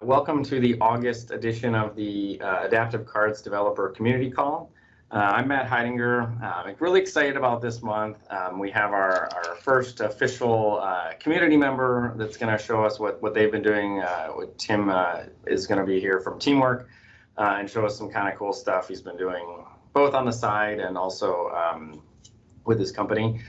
Welcome to the August edition of the Adaptive Cards Developer Community Call. I'm Matt Heidinger. I'm really excited about this month. We have our first official community member that's going to show us what they've been doing. Tim is going to be here from Teamwork and show us some kind of cool stuff he's been doing both on the side and also with his company.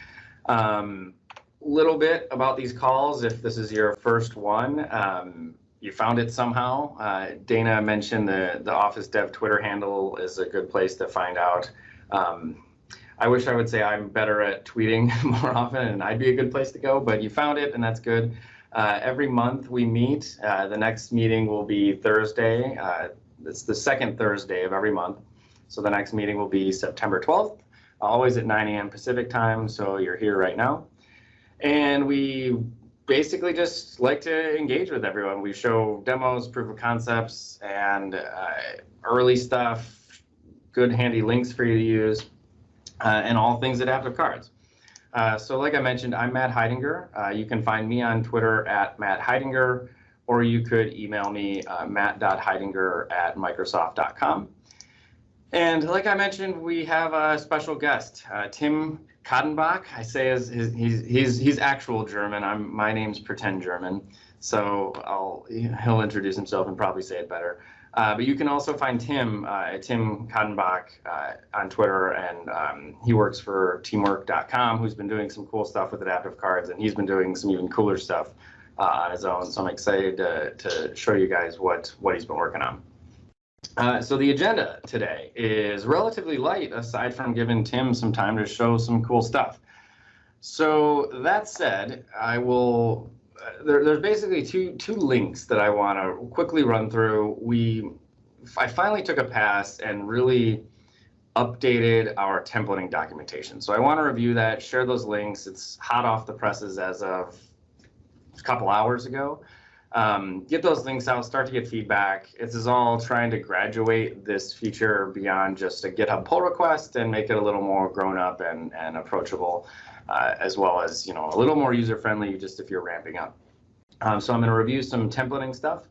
Little bit about these calls, if this is your first one. You found it somehow. Dana mentioned the Office Dev Twitter handle is a good place to find out. I wish I would say I'm better at tweeting more often and I'd be a good place to go, but you found it and that's good. Every month we meet. The next meeting will be Thursday. It's the second Thursday of every month. So the next meeting will be September 12th, always at 9 a.m. Pacific time, so you're here right now. And we basically just like to engage with everyone. We show demos, proof of concepts, and early stuff, good handy links for you to use, and all things adaptive cards. So like I mentioned, I'm Matt Heidinger. You can find me on Twitter at Matt Heidinger, or you could email me matt.heidinger@microsoft.com. And like I mentioned, we have a special guest, Tim Cadenbach. I say he's actual German. My name's pretend German, so he'll introduce himself and probably say it better. But you can also find Tim Cadenbach on Twitter, and he works for Teamwork.com, who's been doing some cool stuff with adaptive cards, and he's been doing some even cooler stuff on his own. So I'm excited to show you guys what he's been working on. So the agenda today is relatively light, aside from giving Tim some time to show some cool stuff. So that said, I will. There's basically two links that I want to quickly run through. I finally took a pass and really updated our templating documentation. So I want to review that, share those links. It's hot off the presses as of a couple hours ago. Get those links out, start to get feedback. This is all trying to graduate this feature beyond just a GitHub pull request and make it a little more grown up and approachable, as well as a little more user friendly just if you're ramping up. So I'm going to review some templating stuff.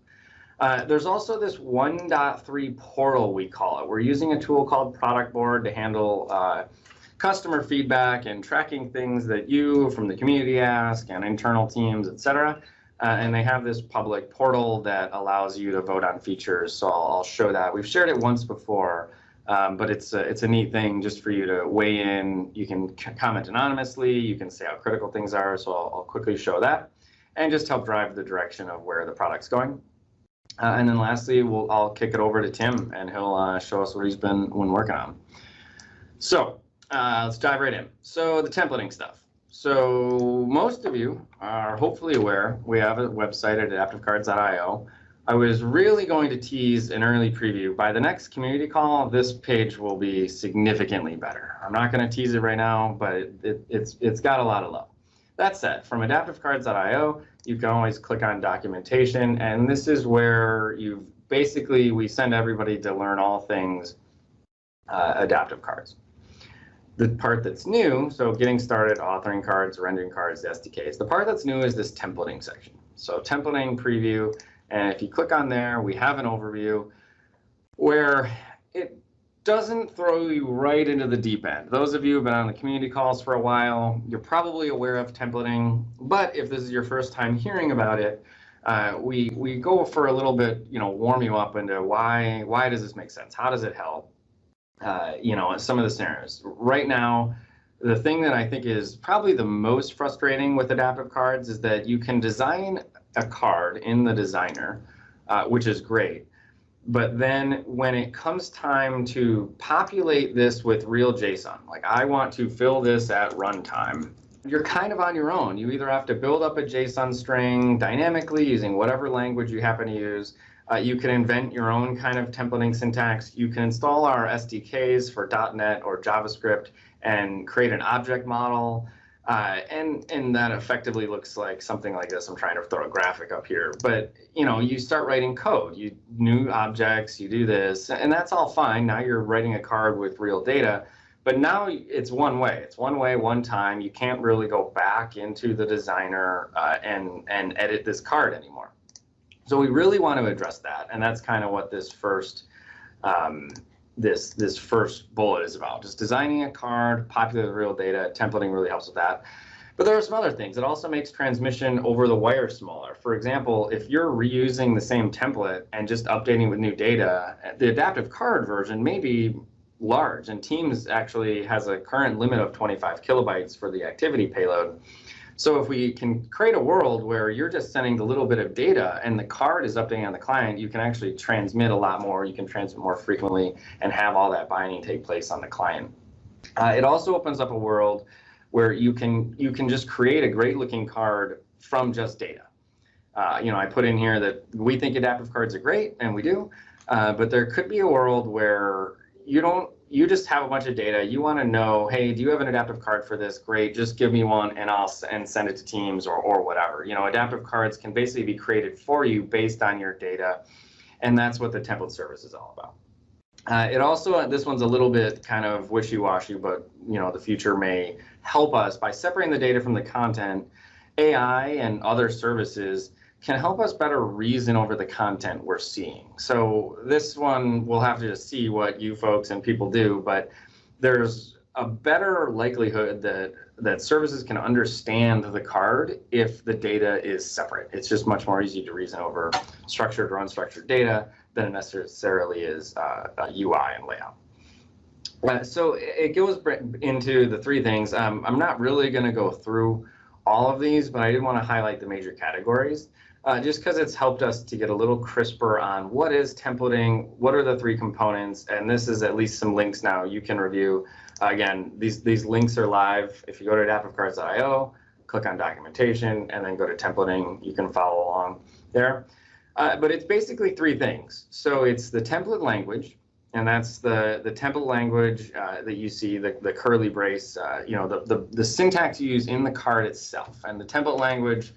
There's also this 1.3 portal, we call it. We're using a tool called Product Board to handle customer feedback and tracking things that you from the community ask and internal teams, etc. And they have this public portal that allows you to vote on features. So I'll show that. We've shared it once before, but it's a neat thing just for you to weigh in. You can comment anonymously. You can say how critical things are. So I'll quickly show that and just help drive the direction of where the product's going. And then lastly, I'll kick it over to Tim and he'll show us what he's been working on. So let's dive right in. So the templating stuff. So most of you are hopefully aware we have a website at adaptivecards.io. I was really going to tease an early preview. By the next community call, this page will be significantly better. I'm not going to tease it right now, but it's got a lot of love. That said, from adaptivecards.io, you can always click on documentation, and this is where we send everybody to learn all things adaptive cards. The part that's new, so getting started, authoring cards, rendering cards, the SDKs. The part that's new is this templating section. So templating preview, and if you click on there, we have an overview where it doesn't throw you right into the deep end. Those of you who've been on the community calls for a while, you're probably aware of templating, but if this is your first time hearing about it, we go for a little bit, warm you up into why does this make sense? How does it help? Some of the scenarios. Right now, the thing that I think is probably the most frustrating with adaptive cards is that you can design a card in the designer, which is great. But then when it comes time to populate this with real JSON, like I want to fill this at runtime, you're kind of on your own. You either have to build up a JSON string dynamically using whatever language you happen to use. You can invent your own kind of templating syntax. You can install our SDKs for .Net or JavaScript and create an object model. And that effectively looks like something like this. I'm trying to throw a graphic up here. But you start writing code. New objects, you do this, and that's all fine. Now you're writing a card with real data. But now it's one way. It's one way, one time. You can't really go back into the designer and edit this card anymore. So we really want to address that, and that's kind of what this first this first bullet is about. Just designing a card, populate with real data. Templating really helps with that. But there are some other things. It also makes transmission over the wire smaller. For example, if you're reusing the same template and just updating with new data, the adaptive card version may be large, and Teams actually has a current limit of 25 kilobytes for the activity payload. So if we can create a world where you're just sending the little bit of data and the card is updating on the client, you can actually transmit a lot more, you can transmit more frequently and have all that binding take place on the client. It also opens up a world where you can just create a great looking card from just data. I put in here that we think adaptive cards are great, and we do, but there could be a world where you just have a bunch of data. You want to know, hey, do you have an adaptive card for this? Great, just give me one and I'll send it to Teams or whatever. Adaptive cards can basically be created for you based on your data, and that's what the template service is all about. It also, this one's a little bit kind of wishy-washy, but the future may help us by separating the data from the content. AI and other services can help us better reason over the content we're seeing. So this one, we'll have to just see what you folks and people do, but there's a better likelihood that services can understand the card if the data is separate. It's just much more easy to reason over structured or unstructured data than it necessarily is UI and layout. So it goes into the three things. I'm not really going to go through all of these, but I did want to highlight the major categories. Just because it's helped us to get a little crisper on what is templating, what are the three components, and this is at least some links now you can review. Again, these links are live. If you go to adaptivecards.io, click on documentation, and then go to templating, you can follow along there. But it's basically three things. So it's the template language, and that's the template language that you see, the curly brace, the syntax you use in the card itself. And the template language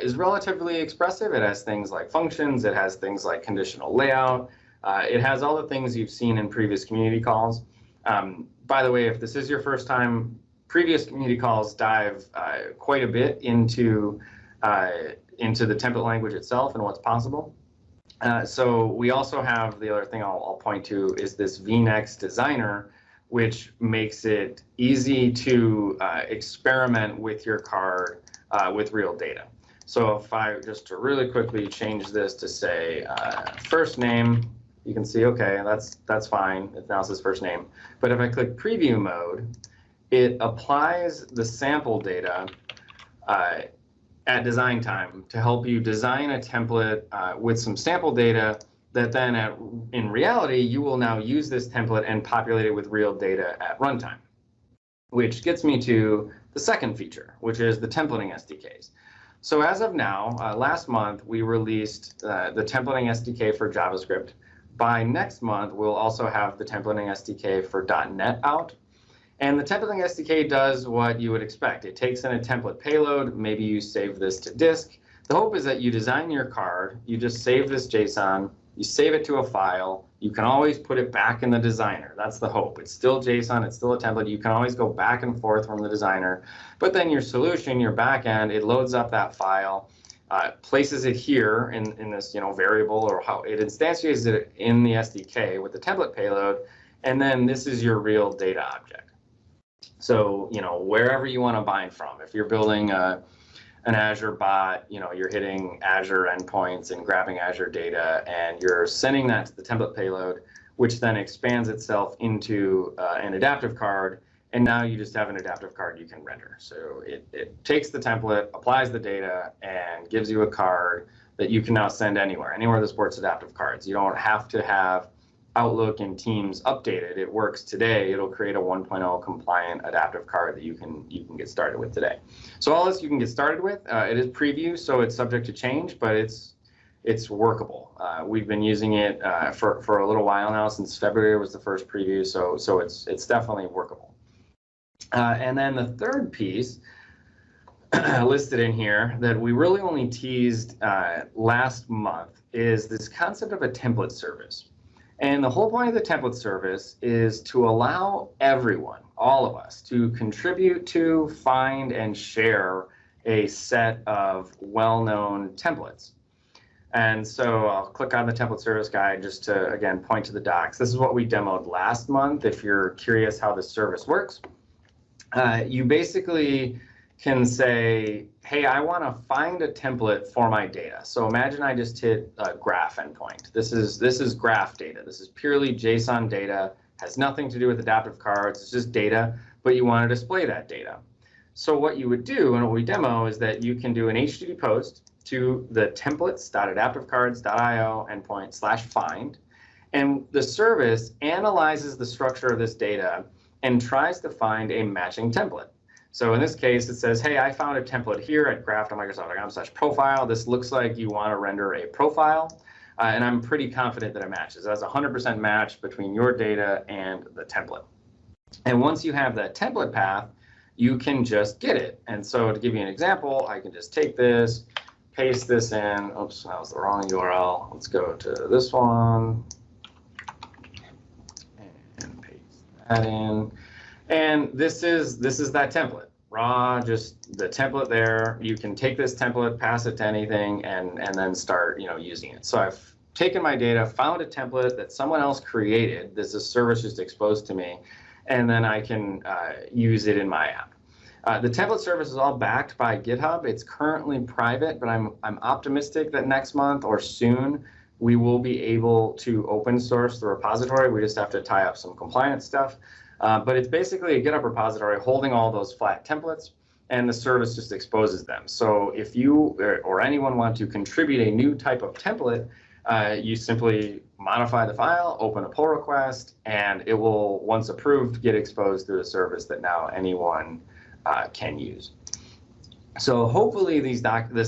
is relatively expressive. It has things like functions. It has things like conditional layout. It has all the things you've seen in previous community calls. By the way, if this is your first time, previous community calls dive quite a bit into the template language itself and what's possible. So we also have the other thing I'll point to is this VNext designer, which makes it easy to experiment with your card with real data. So if I just to really quickly change this to say first name, you can see, okay, that's fine. It now says first name. But if I click preview mode, it applies the sample data at design time to help you design a template with some sample data that then in reality, you will now use this template and populate it with real data at runtime, which gets me to the second feature, which is the templating SDKs. So as of now, last month, we released the templating SDK for JavaScript. By next month, we'll also have the templating SDK for .NET out. And the templating SDK does what you would expect. It takes in a template payload. Maybe you save this to disk. The hope is that you design your card, you just save this JSON, you save it to a file. You can always put it back in the designer. That's the hope. It's still JSON, it's still a template. You can always go back and forth from the designer. But then your solution, your backend, it loads up that file, places it here in this variable, or how it instantiates it in the SDK with the template payload, and then this is your real data object. So wherever you want to bind from, if you're building an Azure bot, you're hitting Azure endpoints and grabbing Azure data, and you're sending that to the template payload, which then expands itself into an adaptive card, and now you just have an adaptive card you can render. So it takes the template, applies the data, and gives you a card that you can now send anywhere that supports adaptive cards. You don't have to have Outlook and Teams updated. It works today. It'll create a 1.0 compliant adaptive card that you can get started with today. So all this you can get started with. It is preview, so it's subject to change, but it's workable. We've been using it for a little while now. Since February was the first preview, so it's definitely workable. And then the third piece listed in here that we really only teased last month is this concept of a template service. And the whole point of the template service is to allow everyone, all of us, to contribute to, find, and share a set of well-known templates. And so I'll click on the template service guide just to, again, point to the docs. This is what we demoed last month. If you're curious how this service works, you basically can say, hey, I want to find a template for my data. So imagine I just hit a graph endpoint. This is graph data. This is purely JSON data, has nothing to do with adaptive cards. It's just data, but you want to display that data. So what you would do, and what we demo, is that you can do an HTTP post to the templates.adaptivecards.io endpoint /find, and the service analyzes the structure of this data and tries to find a matching template. So in this case, it says, hey, I found a template here at graph.microsoft.com/profile. This looks like you want to render a profile, and I'm pretty confident that it matches. That's a 100% match between your data and the template. And once you have that template path, you can just get it. And so to give you an example, I can just take this, paste this in. Oops, that was the wrong URL. Let's go to this one and paste that in. And this is that template, raw, just the template there. You can take this template, pass it to anything, and then start using it. So I've taken my data, found a template that someone else created. This is service just exposed to me, and then I can use it in my app. The template service is all backed by GitHub. It's currently private, but I'm optimistic that next month or soon we will be able to open source the repository. We just have to tie up some compliance stuff. But it's basically a GitHub repository holding all those flat templates, and the service just exposes them. So if you or anyone want to contribute a new type of template, you simply modify the file, open a pull request, and it will, once approved, get exposed through a service that now anyone can use. So hopefully this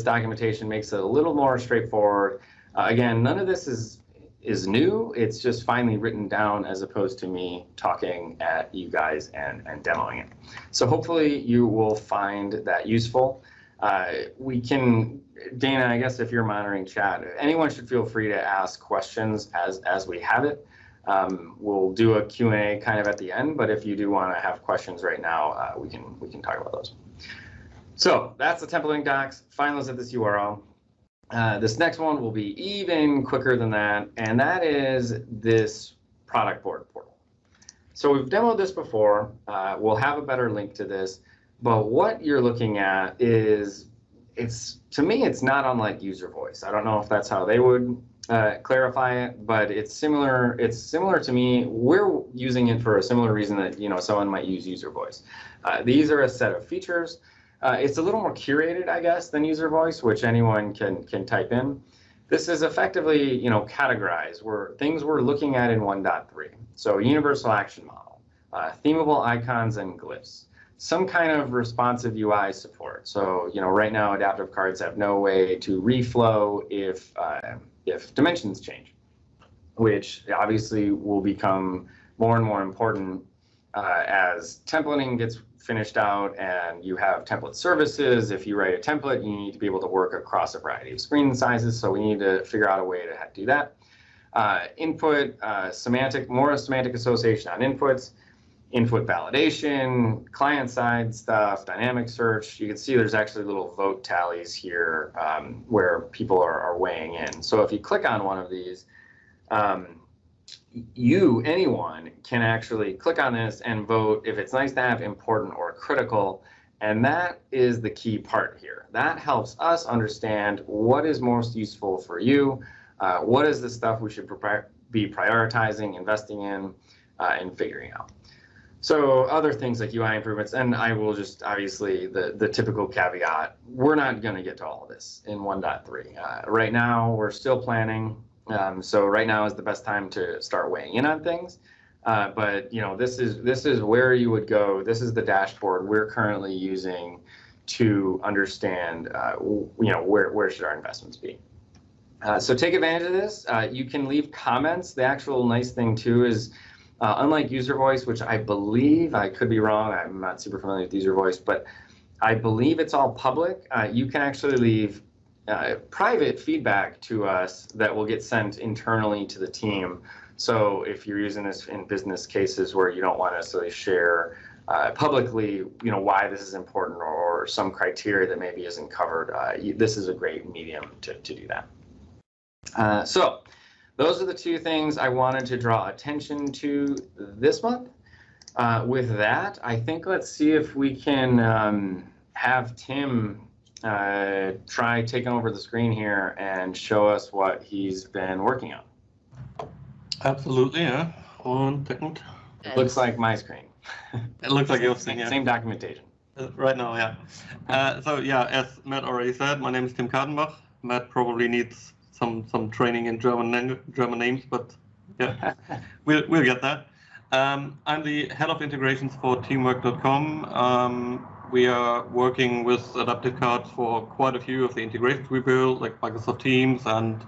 documentation makes it a little more straightforward. Again, none of this is new. It's just finally written down as opposed to me talking at you guys and demoing it. So hopefully you will find that useful. Dana, I guess if you're monitoring chat, anyone should feel free to ask questions as we have it. We'll do a Q&A kind of at the end, but if you do want to have questions right now, we can talk about those. So that's the templating docs. Find those at this URL. This next one will be even quicker than that, and that is this product board portal. So we've demoed this before. We'll have a better link to this, but what you're looking at is, to me, it's not unlike user voice. I don't know if that's how they would clarify it, but it's similar. It's similar to me. We're using it for a similar reason that someone might use user voice. These are a set of features. It's a little more curated, I guess, than user voice, which anyone can type in. This is effectively, categorized where things we're looking at in 1.3. So universal action model, themable icons and glyphs, some kind of responsive UI support. So, right now adaptive cards have no way to reflow if dimensions change, which obviously will become more and more important as templating gets finished out and you have template services. If you write a template, you need to be able to work across a variety of screen sizes. So we need to figure out a way to do that. Input, more semantic association on inputs, input validation, client-side stuff, dynamic search. You can see there's actually little vote tallies here where people are weighing in. So if you click on one of these, anyone can actually click on this and vote if it's nice to have, important, or critical. And that is the key part here. That helps us understand what is most useful for you, what is the stuff we should be prioritizing, investing in, and figuring out. So other things like UI improvements, and I will just, obviously, the typical caveat, we're not going to get to all of this in 1.3. Right now, we're still planning. So right now is the best time to start weighing in on things. But this is where you would go. This is the dashboard we're currently using to understand where should our investments be. So take advantage of this. You can leave comments. The actual nice thing too is, unlike user voice, which I believe, I could be wrong, I'm not super familiar with user voice, but I believe it's all public. You can actually leave private feedback to us that will get sent internally to the team. So if you're using this in business cases where you don't want to necessarily share publicly, why this is important or some criteria that maybe isn't covered, this is a great medium to do that. So those are the two things I wanted to draw attention to this month. With that, I think let's see if we can have Tim try taking over the screen here and show us what he's been working on. Absolutely, yeah. 1 second. It looks like my screen. It looks like your screen, yeah. Same documentation. Right now, yeah. So yeah, as Matt already said, my name is Tim Cadenbach. Matt probably needs some training in German names, but yeah, we'll get that. I'm the head of integrations for teamwork.com. We are working with adaptive cards for quite a few of the integrations we build, like Microsoft Teams, and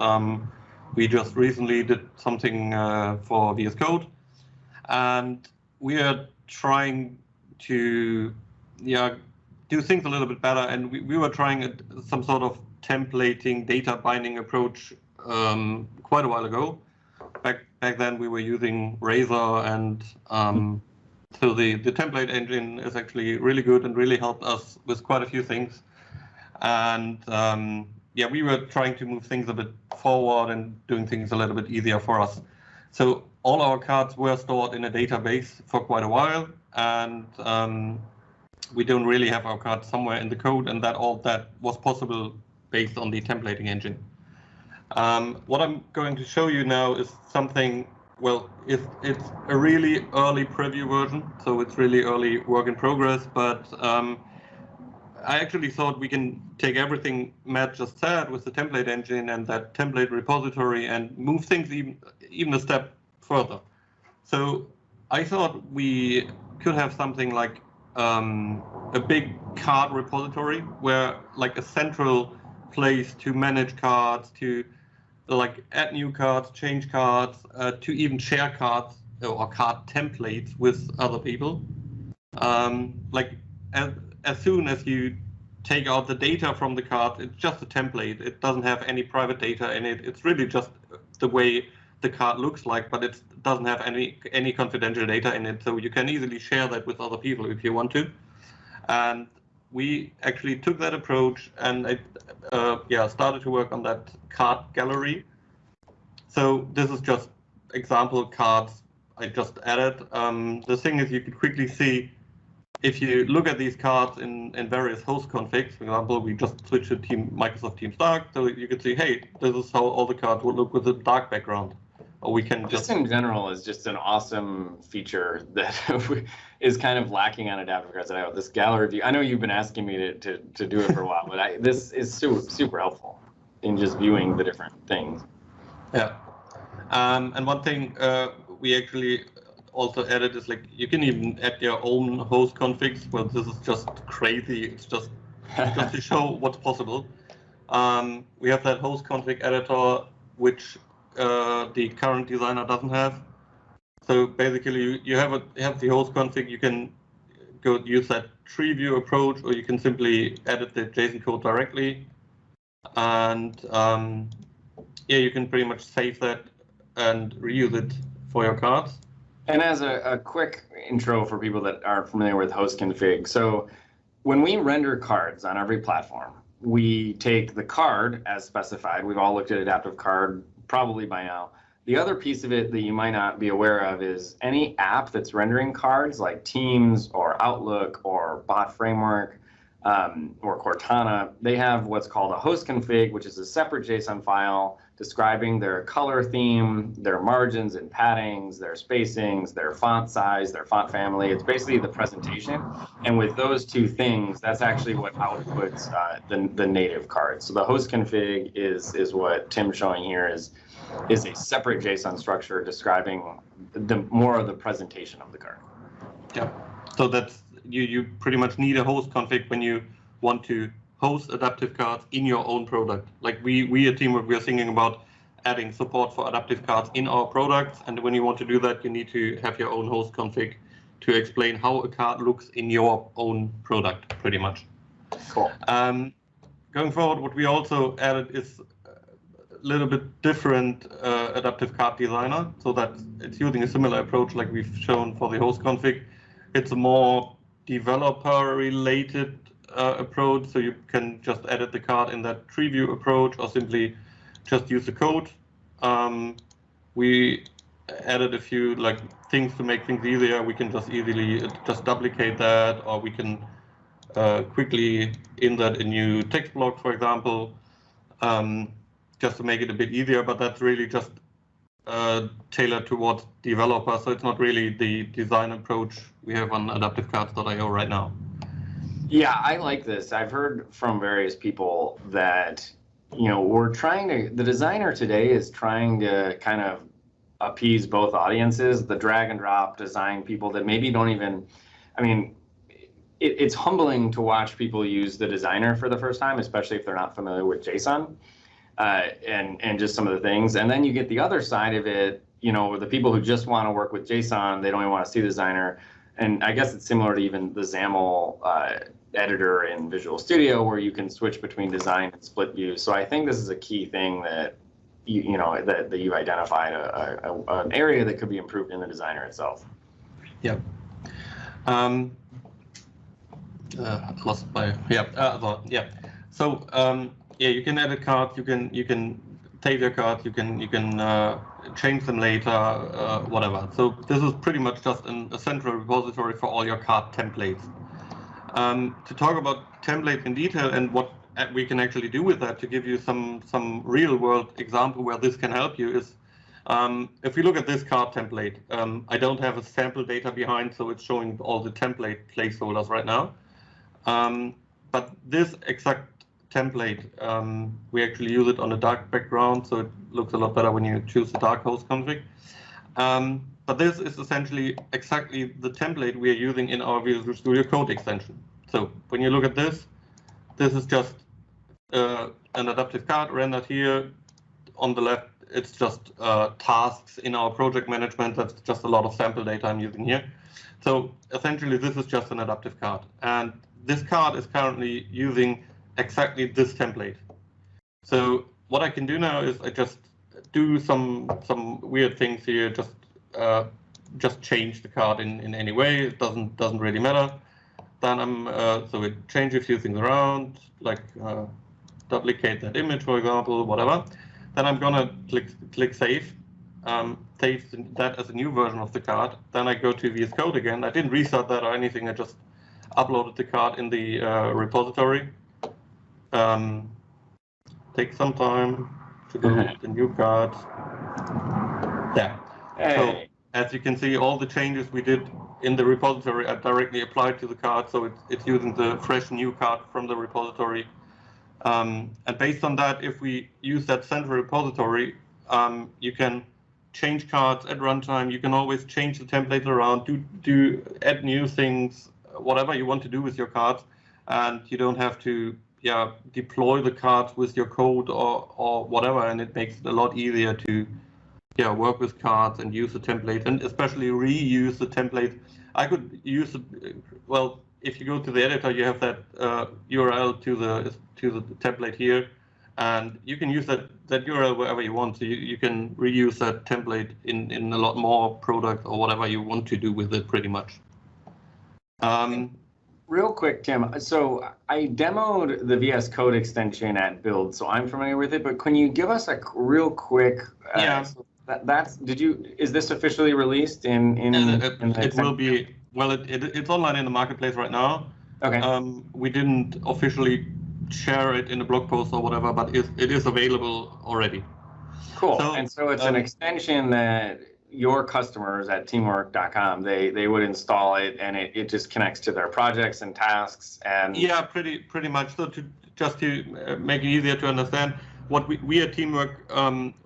we just recently did something for VS Code. And we are trying to do things a little bit better. And we were trying some sort of templating, data binding approach quite a while ago. Back then we were using Razor, and so the template engine is actually really good and really helped us with quite a few things. And yeah, we were trying to move things a bit forward and doing things a little bit easier for us. So all our cards were stored in a database for quite a while, and we don't really have our cards somewhere in the code, and all that was possible based on the templating engine. What I'm going to show you now is something, well, it's a really early preview version, so it's really early work in progress, but I actually thought we can take everything Matt just said with the template engine and that template repository and move things even a step further. So I thought we could have something like a big card repository where like a central place to manage cards, to like add new cards, change cards, to even share cards or card templates with other people. Like as soon as you take out the data from the card, it's just a template. It doesn't have any private data in it. It's really just the way the card looks like, but it doesn't have any confidential data in it. So you can easily share that with other people if you want to. And we actually took that approach and started to work on that card gallery. So this is just example cards I just added. The thing is, you could quickly see if you look at these cards in various host configs. For example, we just switched to Microsoft Teams Dark, so you can see, hey, this is how all the cards would look with a dark background. Or we can just in general is just an awesome feature that is kind of lacking on adaptive cards. This gallery view. I know you've been asking me to do it for a while, but this is super helpful in just viewing the different things. Yeah, and one thing we actually also added is like you can even add your own host configs. Well, this is just crazy. It's just to show what's possible. We have that host config editor, which the current designer doesn't have. So basically, you have the host config. You can go use that tree view approach, or you can simply edit the JSON code directly, and yeah, you can pretty much save that and reuse it for your cards. And as a quick intro for people that aren't familiar with host config, so when we render cards on every platform, we take the card as specified. We've all looked at adaptive card probably by now. The other piece of it that you might not be aware of is any app that's rendering cards like Teams or Outlook or Bot Framework or Cortana, they have what's called a host config, which is a separate JSON file describing their color theme, their margins and paddings, their spacings, their font size, their font family. It's basically the presentation. And with those two things, that's actually what outputs the native card. So the host config is what Tim's showing here is a separate JSON structure describing more of the presentation of the card. Yeah, so that's you pretty much need a host config when you want to host adaptive cards in your own product. Like we at Teamwork, we are thinking about adding support for adaptive cards in our products, and when you want to do that, you need to have your own host config to explain how a card looks in your own product, pretty much. Cool. Going forward, what we also added is little bit different adaptive card designer, so that it's using a similar approach like we've shown for the host config. It's a more developer-related approach, so you can just edit the card in that tree view approach, or simply just use the code. We added a few things to make things easier. We can just easily just duplicate that, or we can quickly insert a new text block, for example, just to make it a bit easier. But that's really just tailored towards developers, so it's not really the design approach we have on adaptivecards.io right now. Yeah, I like this. I've heard from various people that, we're trying to, the designer today is trying to kind of appease both audiences, the drag and drop design people that maybe don't even, it's humbling to watch people use the designer for the first time, especially if they're not familiar with JSON and just some of the things. And then you get the other side of it, the people who just want to work with JSON, they don't even want to see the designer. And I guess it's similar to even the XAML editor in Visual Studio, where you can switch between design and split view. So I think this is a key thing that that you've identified an area that could be improved in the designer itself. Yeah. Lost my So you can edit cards. You can save your cards. You can change them later, whatever. So this is pretty much just a central repository for all your card templates. To talk about templates in detail and what we can actually do with that, to give you some real world example where this can help you is, if we look at this card template, I don't have a sample data behind, so it's showing all the template placeholders right now. But this exact template, we actually use it on a dark background, so it looks a lot better when you choose the dark host config. But this is essentially exactly the template we are using in our Visual Studio Code extension. So when you look at this is just an adaptive card rendered here. On the left, it's just tasks in our project management. That's just a lot of sample data I'm using here. So essentially, this is just an adaptive card. And this card is currently using exactly this template. So what I can do now is I just do some weird things here, just change the card in any way. It doesn't really matter. Then so we change a few things around, like duplicate that image, for example, whatever. Then I'm gonna click save, save that as a new version of the card. Then I go to VS Code again. I didn't restart that or anything. I just uploaded the card in the repository. Take some time to go to the new card. Yeah. Hey. So as you can see, all the changes we did in the repository are directly applied to the card. So it's using the fresh new card from the repository. And based on that, if we use that central repository, you can change cards at runtime. You can always change the template around, add new things, whatever you want to do with your cards, and you don't have to deploy the cards with your code or whatever. And it makes it a lot easier to work with cards and use the template, and especially reuse the template. I could use well, if you go to the editor, you have that URL to the template here, and you can use that URL wherever you want. So you can reuse that template in a lot more products or whatever you want to do with it, pretty much. Real quick, Tim. So I demoed the VS Code extension at Build, so I'm familiar with it. But can you give us a real quick? Is this officially released in it will be. Well, it's online in the marketplace right now. Okay. We didn't officially share it in a blog post or whatever, but it is available already. Cool. And so it's an extension that your customers at teamwork.com, they would install it, and it just connects to their projects and tasks. And yeah, pretty much. So to make it easier to understand, what we at Teamwork,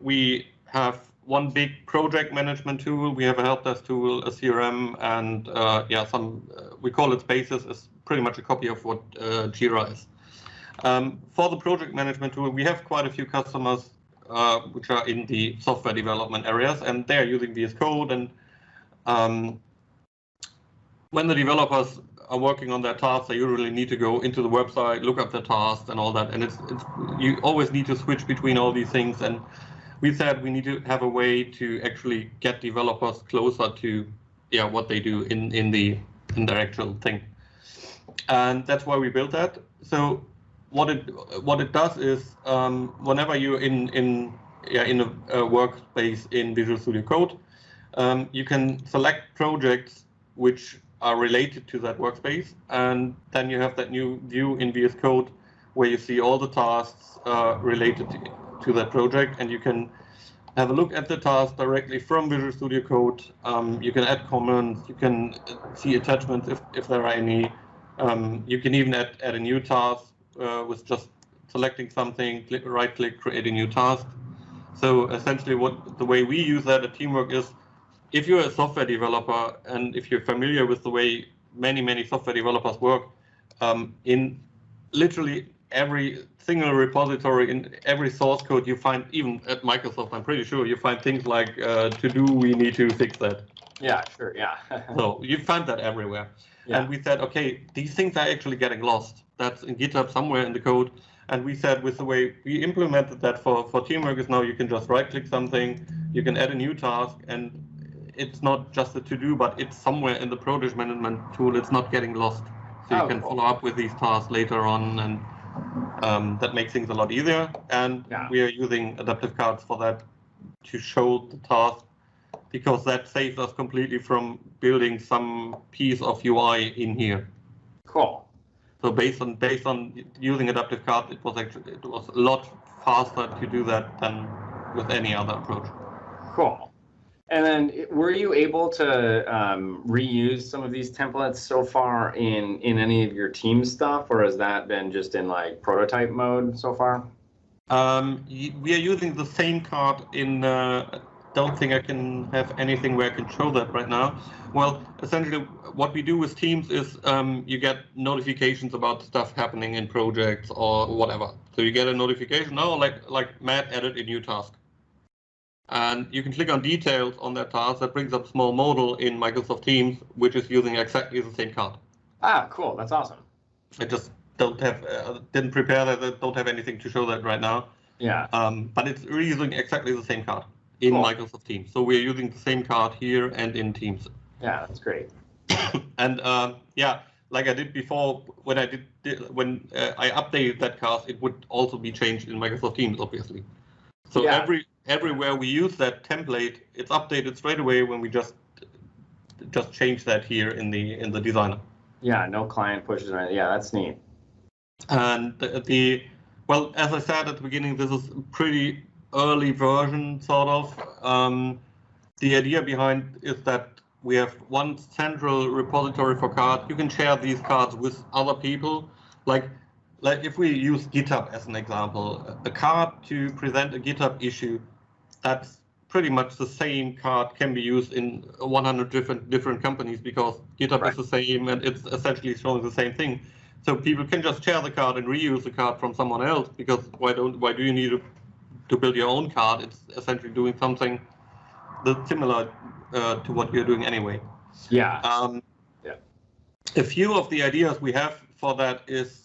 we have one big project management tool. We have a help desk tool, a CRM, and we call it Spaces. It's pretty much a copy of what Jira is. For the project management tool, we have quite a few customers which are in the software development areas, and they are using VS Code, and when the developers are working on their tasks, they usually need to go into the website, look up the tasks and all that. And it's you always need to switch between all these things. And we said we need to have a way to actually get developers closer to what they do in their actual thing. And that's why we built that. So what it does is whenever you're in a workspace in Visual Studio Code, you can select projects which are related to that workspace, and then you have that new view in VS Code where you see all the tasks related to that project, and you can have a look at the task directly from Visual Studio Code. You can add comments, you can see attachments if there are any. You can even add a new task with just selecting something, right click, create a new task. So essentially the way we use that at Teamwork is, if you're a software developer and if you're familiar with the way many software developers work, in literally every single repository, in every source code you find, even at Microsoft, I'm pretty sure you find things like to do, we need to fix that. Yeah, sure, yeah. So you find that everywhere. Yeah. And we said, okay, these things are actually getting lost. That's in GitHub somewhere in the code. And we said, with the way we implemented that for Teamwork is now you can just right click something, you can add a new task, and it's not just a to-do, but it's somewhere in the project management tool. It's not getting lost. So you can follow up with these tasks later on, and that makes things a lot easier. And we are using adaptive cards for that to show the task, because that saves us completely from building some piece of UI in here. Cool. So based on using adaptive card, it was a lot faster to do that than with any other approach. Cool. And then were you able to reuse some of these templates so far in any of your team stuff, or has that been just in like prototype mode so far? We are using the same card in, don't think I can have anything where I can show that right now. Well, essentially what we do with teams is you get notifications about stuff happening in projects or whatever. So you get a notification, oh, like Matt added a new task. And you can click on details on that task. That brings up a small modal in Microsoft Teams, which is using exactly the same card. Ah, cool. That's awesome. I just don't have, didn't prepare that, don't have anything to show that right now. Yeah. But it's reusing exactly the same card in Microsoft Teams. So we're using the same card here and in Teams. Yeah, that's great. And yeah, like I did before, when I updated that card, it would also be changed in Microsoft Teams, obviously. So everywhere we use that template, it's updated straight away when we just change that here in the designer. Yeah, no client pushes or anything. Yeah, that's neat. And well, as I said at the beginning, this is a pretty early version, sort of. The idea behind is that we have one central repository for cards. You can share these cards with other people. Like if we use GitHub as an example, a card to present a GitHub issue, that's pretty much the same card can be used in 100 different companies, because GitHub is the same and it's essentially showing the same thing. So people can just share the card and reuse the card from someone else, because why do you need to build your own card? It's essentially doing something that's similar to what you're doing anyway. Yeah. A few of the ideas we have for that is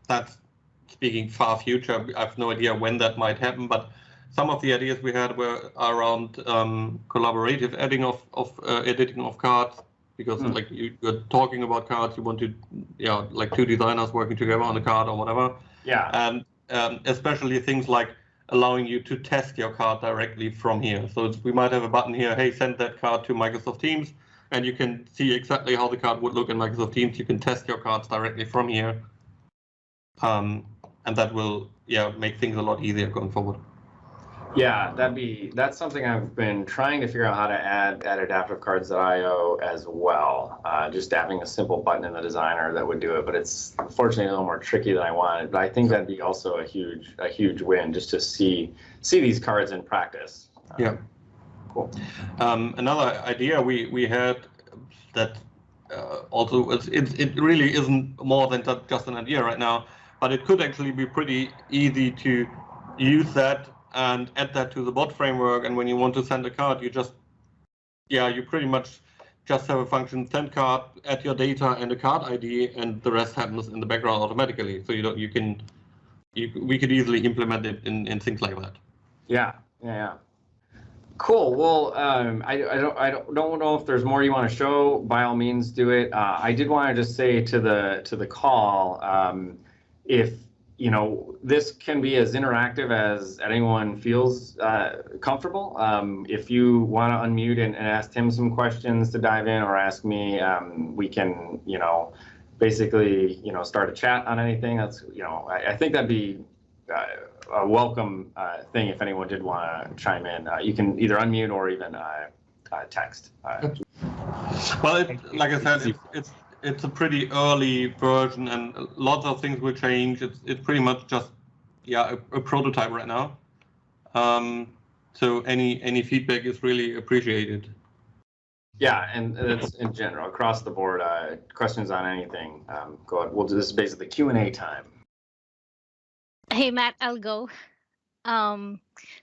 that's speaking far future. I have no idea when that might happen, but some of the ideas we had were around collaborative editing of cards, because like you're talking about cards, you want to, like two designers working together on a card or whatever. Yeah. And especially things like allowing you to test your card directly from here. So we might have a button here, hey, send that card to Microsoft Teams, and you can see exactly how the card would look in Microsoft Teams. You can test your cards directly from here. And that will make things a lot easier going forward. Yeah, that's something I've been trying to figure out how to add adaptive cards.io as well. Just having a simple button in the designer that would do it, but it's unfortunately a little more tricky than I wanted. But I think that'd be also a huge win, just to see these cards in practice. Yeah. Cool. Another idea we had that also it really isn't more than just an idea right now, but it could actually be pretty easy to use that and add that to the bot framework. And when you want to send a card, you just, you pretty much just have a function send card, add your data and a card ID, and the rest happens in the background automatically. So we could easily implement it in things like that. Yeah. Cool. Well, I don't know if there's more you want to show. By all means, do it. I did want to just say to the call, if this can be as interactive as anyone feels comfortable. If you want to unmute and ask Tim some questions to dive in, or ask me, we can basically start a chat on anything. That's I think that'd be a welcome thing if anyone did want to chime in. You can either unmute or even text. Well, like I said, it's a pretty early version, and lots of things will change. It's pretty much just a prototype right now. So any feedback is really appreciated. Yeah, and that's in general across the board. Questions on anything? Go ahead. We'll do this basically Q&A time. Hey, Matt, I'll go.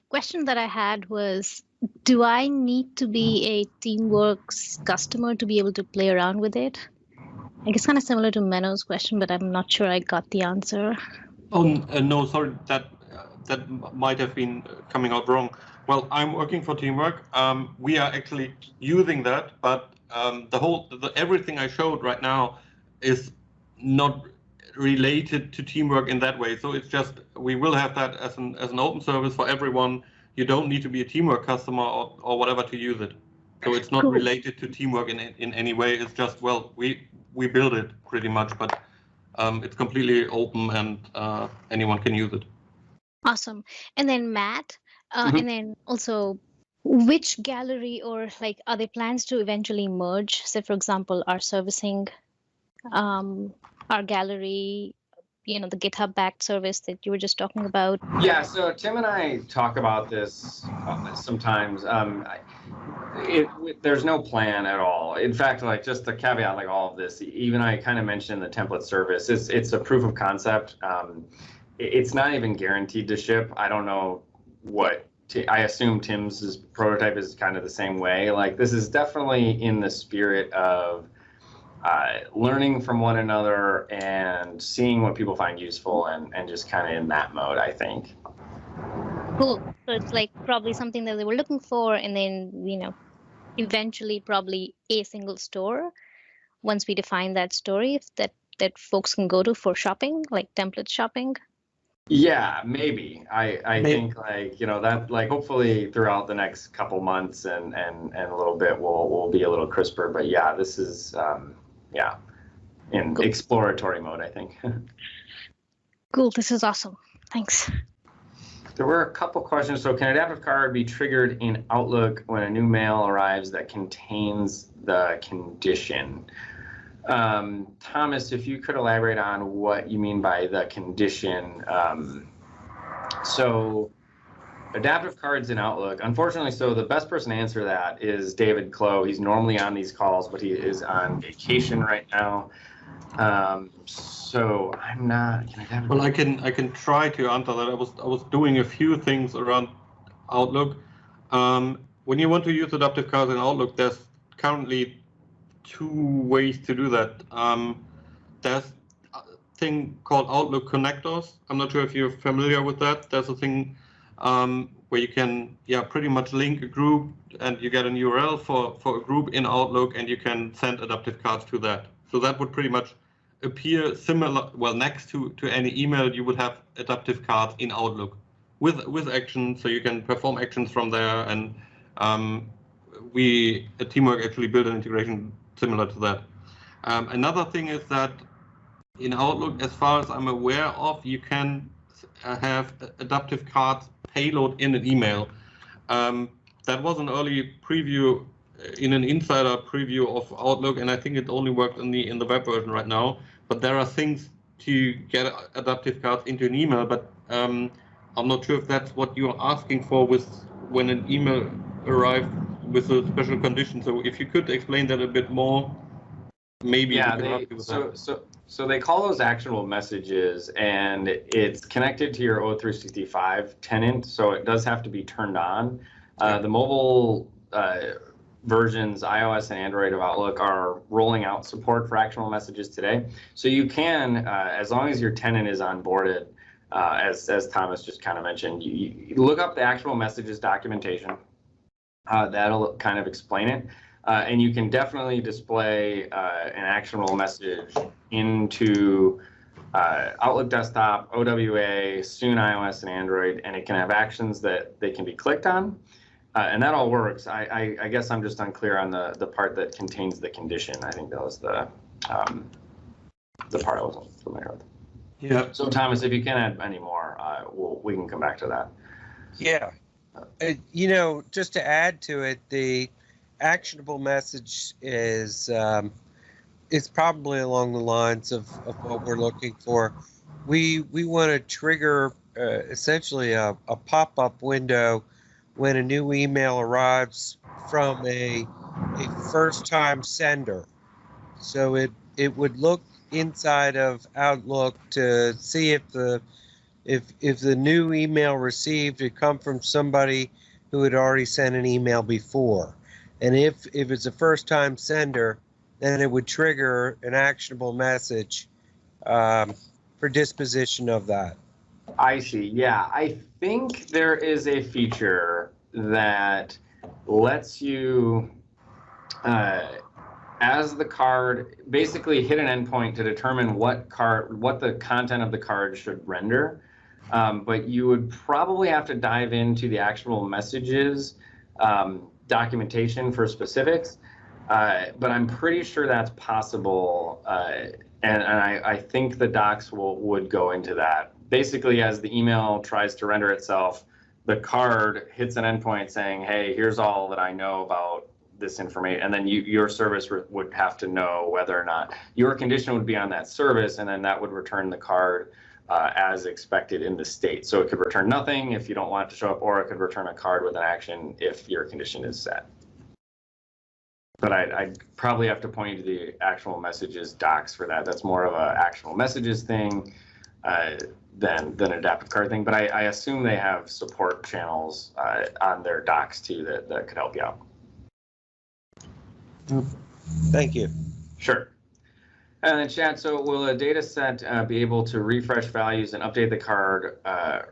Question that I had was, do I need to be a Teamworks customer to be able to play around with it? I guess kind of similar to Menno's question, but I'm not sure I got the answer. Oh, no, sorry, that might have been coming out wrong. Well, I'm working for Teamwork. We are actually using that, but everything I showed right now is not related to Teamwork in that way. So it's just, we will have that as an open service for everyone. You don't need to be a Teamwork customer or whatever to use it. So it's not related to Teamwork in any way. It's just, well, we build it pretty much, but it's completely open and anyone can use it. Awesome. And then Matt, and then also, which gallery, or are there plans to eventually merge? Say, for example, our servicing, our gallery, the GitHub backed service that you were just talking about? Yeah, so Tim and I talk about this sometimes. There's no plan at all. In fact, just the caveat, all of this, even I kind of mentioned the template service. It's a proof of concept. It's not even guaranteed to ship. I don't know what. I assume Tim's prototype is kind of the same way. This is definitely in the spirit of learning from one another and seeing what people find useful, and just kind of in that mode, I think. Cool. So it's probably something that they were looking for, and then eventually probably a single store once we define that story that folks can go to for shopping, like template shopping. Yeah, maybe. I think that hopefully throughout the next couple months and a little bit we'll be a little crisper. But yeah, this is in cool. Exploratory mode, I think. Cool. This is awesome. Thanks. There were a couple questions. So can adaptive card be triggered in Outlook when a new mail arrives that contains the condition? Thomas, if you could elaborate on what you mean by the condition. So adaptive cards in Outlook, unfortunately, so the best person to answer that is David Clow. He's normally on these calls, but he is on vacation right now. So I'm not. Well, I can try to answer that. I was doing a few things around Outlook. When you want to use adaptive cards in Outlook, there's currently two ways to do that. There's a thing called Outlook connectors. I'm not sure if you're familiar with that. There's a thing where you can pretty much link a group, and you get an URL for a group in Outlook, and you can send adaptive cards to that. So that would pretty much appear similar, well, next to any email. You would have adaptive cards in Outlook with actions, so you can perform actions from there. And we at Teamwork actually built an integration similar to that. Another thing is that in Outlook, as far as I'm aware of, you can have adaptive cards payload in an email. That was an early preview, in an insider preview of Outlook, and I think it only works in the web version right now. But there are things to get adaptive cards into an email, but I'm not sure if that's what you're asking for with when an email arrived with a special condition. So if you could explain that a bit more, maybe. Yeah, so they call those actionable messages, and it's connected to your O365 tenant, so it does have to be turned on. The mobile versions, iOS and Android of Outlook, are rolling out support for actionable messages today. So you can, as long as your tenant is onboarded, as Thomas just kind of mentioned, you look up the actionable messages documentation. That'll kind of explain it. And you can definitely display an actionable message into Outlook Desktop, OWA, soon iOS and Android, and it can have actions that they can be clicked on. And that all works. I guess I'm just unclear on the part that contains the condition. I think that was the part I wasn't familiar with. Yeah. So Thomas, if you can add any more, we can come back to that. Yeah. You know, just to add to it, the actionable message is probably along the lines of what we're looking for. We want to trigger essentially a pop-up window when a new email arrives from a first-time sender. So it would look inside of Outlook to see if the new email received had come from somebody who had already sent an email before. And if it's a first-time sender, then it would trigger an actionable message for disposition of that. I see. Yeah, I think there is a feature that lets you, as the card, basically hit an endpoint to determine what the content of the card should render. But you would probably have to dive into the actionable messages documentation for specifics. But I'm pretty sure that's possible, and I think the docs would go into that. Basically, as the email tries to render itself, the card hits an endpoint saying, "Hey, here's all that I know about this information," and then your service would have to know whether or not your condition would be on that service, and then that would return the card as expected in the state. So it could return nothing if you don't want it to show up, or it could return a card with an action if your condition is set. But I'd probably have to point you to the actual messages docs for that. That's more of an actual messages thing than an adaptive card thing. But I assume they have support channels on their docs too that could help you out. Thank you. Sure. And then chat, so will a data set be able to refresh values and update the card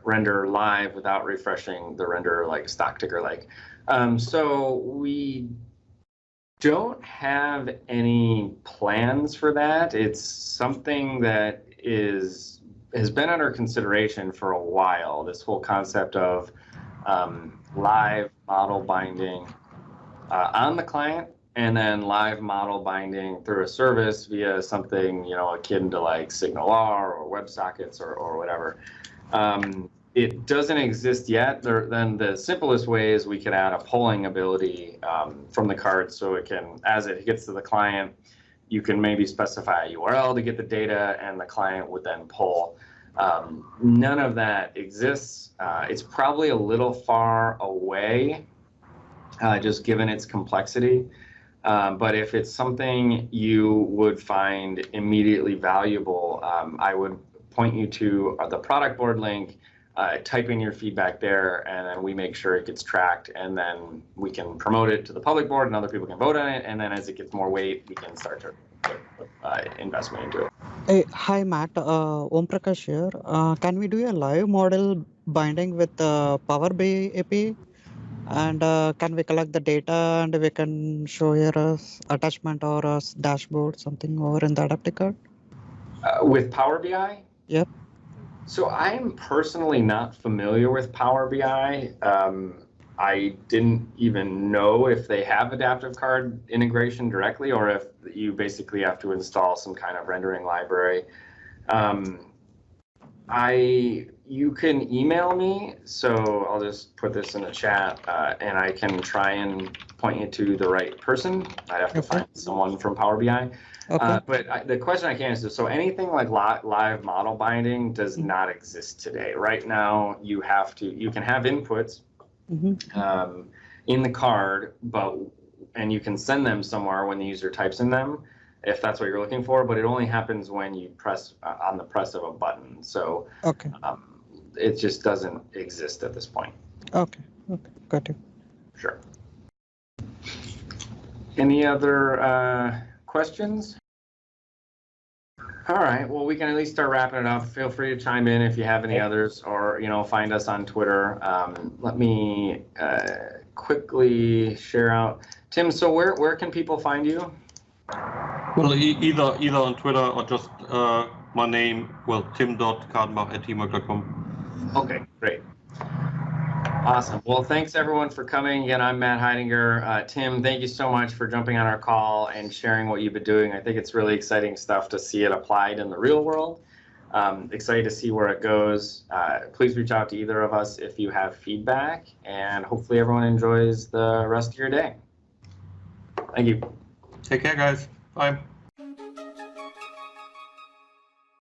render live without refreshing the render like stock ticker like? So we don't have any plans for that. It's something that has been under consideration for a while, this whole concept of live model binding on the client, and then live model binding through a service via something, akin to like SignalR or WebSockets or whatever. It doesn't exist yet. Then the simplest way is we could add a polling ability from the card, so it can, as it gets to the client, you can maybe specify a URL to get the data, and the client would then poll. None of that exists. It's probably a little far away, just given its complexity. But if it's something you would find immediately valuable, I would point you to the product board link, type in your feedback there, and then we make sure it gets tracked, and then we can promote it to the public board and other people can vote on it, and then as it gets more weight, we can start to put investment into it. Hey, hi Matt, Om Prakash here. Can we do a live model binding with Power BI API? And can we collect the data and we can show here a attachment or a dashboard, something over in the adaptive card? With Power BI? Yep. So I'm personally not familiar with Power BI. I didn't even know if they have adaptive card integration directly, or if you basically have to install some kind of rendering library. You can email me, so I'll just put this in the chat, and I can try and point you to the right person. I'd have to find someone from Power BI. Okay. But the question I can answer, so anything like live model binding does not exist today. Right now, you can have inputs in the card, and you can send them somewhere when the user types in them, if that's what you're looking for, but it only happens when you press on the press of a button. So it just doesn't exist at this point. Okay, got it. Sure. Any other questions? All right, well, we can at least start wrapping it up. Feel free to chime in if you have any others, or find us on Twitter. Let me quickly share out. Tim, so where can people find you? Well, either on Twitter or just my name, well, tim.cadenbach@teamwork.com. Okay, great. Awesome. Well, thanks everyone for coming. Again, I'm Matt Heidinger. Tim, thank you so much for jumping on our call and sharing what you've been doing. I think it's really exciting stuff to see it applied in the real world. Excited to see where it goes. Please reach out to either of us if you have feedback, and hopefully everyone enjoys the rest of your day. Thank you. Take care, guys. Bye.